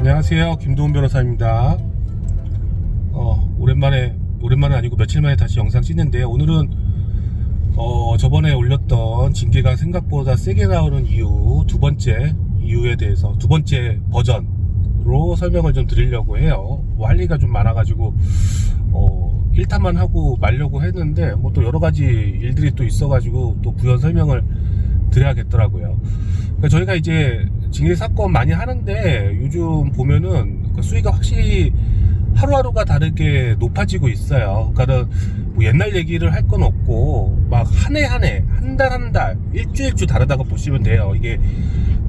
안녕하세요, 김도훈 변호사입니다. 오랜만은 아니고 며칠 만에 다시 영상 찍는데요. 오늘은 저번에 올렸던 징계가 생각보다 세게 나오는 이유, 두 번째 이유에 대해서 두 번째 버전으로 설명을 좀 드리려고 해요. 할 얘기가 좀 많아가지고 1탄만 하고 말려고 했는데 또 여러 가지 일들이 또 있어가지고 또 부연 설명을 드려야겠더라고요. 그러니까 저희가 이제 징계 사건 많이 하는데 요즘 보면은 수위가 확실히 하루하루가 다르게 높아지고 있어요. 그러니까 뭐 옛날 얘기를 할 건 없고 막 한 해 한 해, 한 달 한 달, 일주 다르다고 보시면 돼요. 이게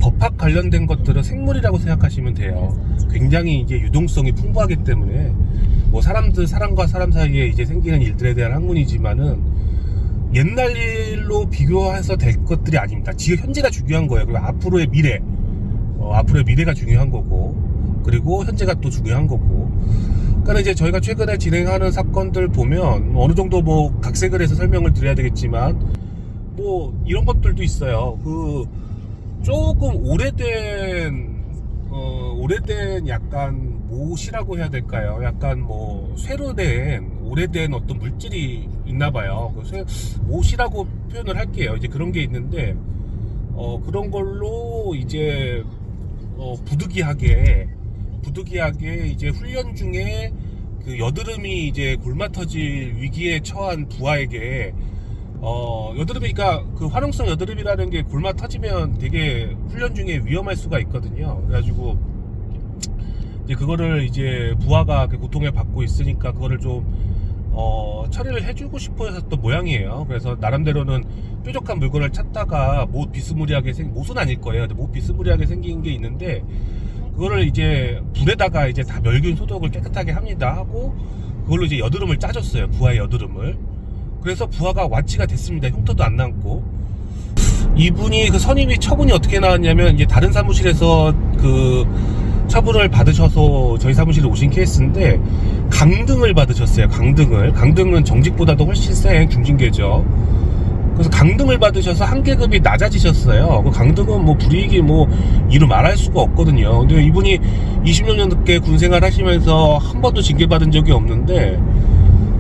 법학 관련된 것들은 생물이라고 생각하시면 돼요. 굉장히 이제 유동성이 풍부하기 때문에 뭐 사람과 사람 사이에 이제 생기는 일들에 대한 학문이지만은 옛날 일로 비교해서 될 것들이 아닙니다. 지금 현재가 중요한 거예요. 그리고 앞으로의 미래가 중요한 거고, 그리고 현재가 또 중요한 거고. 그러니까 이제 저희가 최근에 진행하는 사건들 보면 어느 정도 뭐 각색을 해서 설명을 드려야 되겠지만 뭐 이런 것들도 있어요. 조금 오래된 약간 못이라고 해야 될까요? 약간 뭐 쇠로 된 오래된 어떤 물질이 있나 봐요. 못이라고 표현을 할게요. 이제 그런 게 있는데 그런 걸로 이제 부득이하게 이제 훈련 중에 그 여드름이 이제 골마 터질 위기에 처한 부하에게 여드름이니까 그 화농성 여드름이라는 게 골마 터지면 되게 훈련 중에 위험할 수가 있거든요. 그래가지고 이제 그거를 이제 부하가 고통을 받고 있으니까 그거를 좀 처리를 해주고 싶어 했던 모양이에요. 그래서 나름대로는 뾰족한 물건을 찾다가 못은 아닐 거예요. 근데 못 비스무리하게 생긴 게 있는데 그거를 이제 불에다가 이제 다 멸균 소독을 깨끗하게 합니다 하고 그걸로 이제 여드름을 짜줬어요. 부하의 여드름을. 그래서 부하가 완치가 됐습니다. 흉터도 안 남고. 이분이 그 선임이 처분이 어떻게 나왔냐면 이제 다른 사무실에서 그 처분을 받으셔서 저희 사무실에 오신 케이스인데 강등을 받으셨어요. 강등은 정직보다도 훨씬 센 중징계죠. 그래서 강등을 받으셔서 한 계급이 낮아지셨어요. 그 강등은 뭐 불이익이 뭐 이루 말할 수가 없거든요. 근데 이분이 20년 넘게 군생활 하시면서 한 번도 징계받은 적이 없는데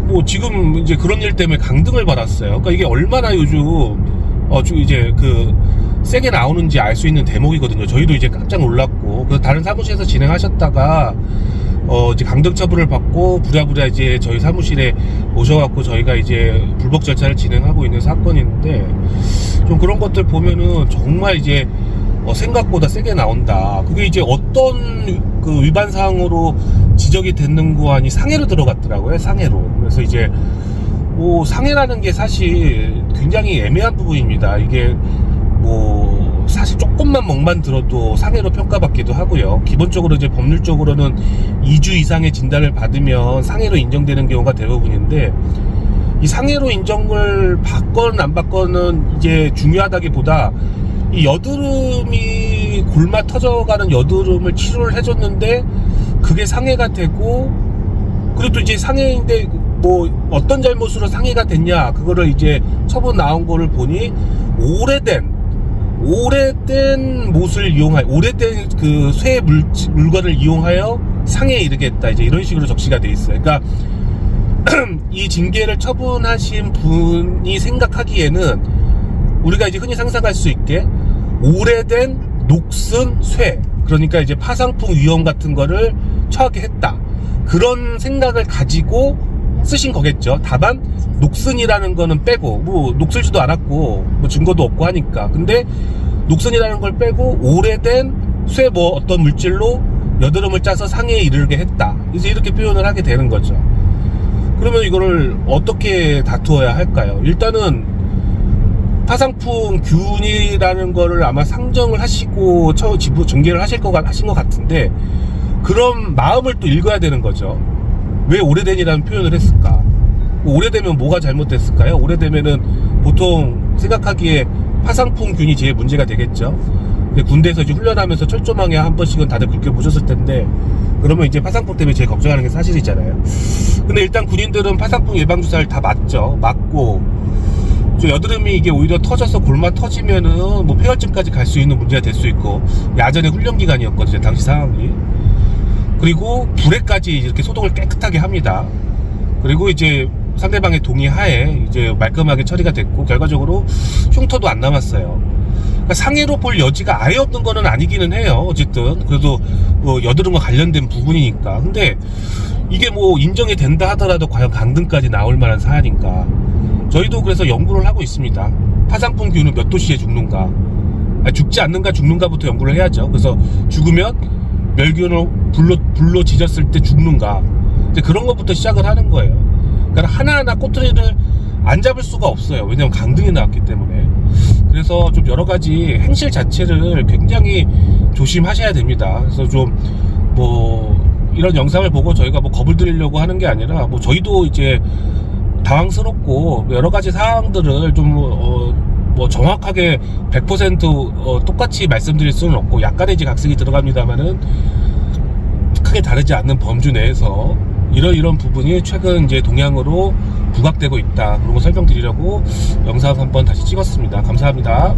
뭐 지금 이제 그런 일 때문에 강등을 받았어요. 그러니까 이게 얼마나 요즘 이제 세게 나오는지 알 수 있는 대목이거든요. 저희도 이제 깜짝 놀랐고, 그래서 다른 사무실에서 진행하셨다가 이제 강등 처분을 받고 부랴부랴 이제 저희 사무실에 오셔갖고 저희가 이제 불복 절차를 진행하고 있는 사건인데 좀 그런 것들 보면은 정말 이제 생각보다 세게 나온다. 그게 이제 어떤 그 위반 사항으로 지적이 됐는 거아니 상해로 들어갔더라고요. 상해로. 그래서 이제 뭐 상해라는 게 사실 굉장히 애매한 부분입니다. 이게 뭐 사실 조금만 멍만 들어도 상해로 평가받기도 하고요. 기본적으로 이제 법률적으로는 2주 이상의 진단을 받으면 상해로 인정되는 경우가 대부분인데 이 상해로 인정을 받건 안 받건은 이제 중요하다기보다 이 여드름이 골마 터져가는 여드름을 치료를 해줬는데 그게 상해가 되고 그리고 또 이제 상해인데 뭐 어떤 잘못으로 상해가 됐냐 그거를 이제 처분 나온 거를 보니 오래된 못을 이용하여 오래된 그 쇠 물건을 이용하여 상해에 이르겠다 이제 이런 식으로 적시가 돼 있어요. 그러니까 이 징계를 처분하신 분이 생각하기에는 우리가 이제 흔히 상상할 수 있게 오래된 녹슨 쇠 그러니까 이제 파상풍 위험 같은 거를 처하게 했다 그런 생각을 가지고 쓰신 거겠죠. 다만 녹슨이라는 거는 빼고 뭐 녹슬지도 않았고 뭐 증거도 없고 하니까 근데 녹슨이라는 걸 빼고 오래된 쇠 뭐 어떤 물질로 여드름을 짜서 상해에 이르게 했다 이제 이렇게 표현을 하게 되는 거죠. 그러면 이거를 어떻게 다투어야 할까요? 일단은 파상풍 균이라는 거를 아마 상정을 하시고 징계를 하신 것 같은데 그런 마음을 또 읽어야 되는 거죠. 왜 오래된이라는 표현을 했을까? 오래되면 뭐가 잘못됐을까요? 오래되면은 보통 생각하기에 파상풍균이 제일 문제가 되겠죠. 근데 군대에서 이제 훈련하면서 철조망에 한 번씩은 다들 그렇게 보셨을 텐데 그러면 이제 파상풍 때문에 제일 걱정하는 게 사실이잖아요. 근데 일단 군인들은 파상풍 예방주사를 다 맞고 여드름이 이게 오히려 터져서 골마 터지면은 뭐 폐혈증까지 갈 수 있는 문제가 될 수 있고 야전의 훈련 기간이었거든요 당시 상황이. 그리고 불에까지 이렇게 소독을 깨끗하게 합니다. 그리고 이제 상대방의 동의하에 이제 말끔하게 처리가 됐고 결과적으로 흉터도 안 남았어요. 그러니까 상해로 볼 여지가 아예 없는 거는 아니기는 해요. 어쨌든 그래도 뭐 여드름과 관련된 부분이니까. 근데 이게 뭐 인정이 된다 하더라도 과연 강등까지 나올 만한 사안인가? 저희도 그래서 연구를 하고 있습니다. 파상풍균은 몇 도시에 죽는가? 죽지 않는가 죽는가부터 연구를 해야죠. 그래서 죽으면 멸균을 불로 지졌을 때 죽는가? 이제 그런 것부터 시작을 하는 거예요. 그러니까 하나하나 꼬투리를 안 잡을 수가 없어요. 왜냐면 강등이 나왔기 때문에. 그래서 좀 여러 가지 행실 자체를 굉장히 조심하셔야 됩니다. 그래서 좀 뭐 이런 영상을 보고 저희가 뭐 겁을 들이려고 하는 게 아니라 뭐 저희도 이제 당황스럽고 여러 가지 사항들을 좀 뭐 정확하게 100% 똑같이 말씀드릴 수는 없고 약간의 이제 각색이 들어갑니다만은 크게 다르지 않는 범주 내에서 이런 부분이 최근 이제 동향으로 부각되고 있다. 그런 거 설명드리려고 영상 한번 다시 찍었습니다. 감사합니다.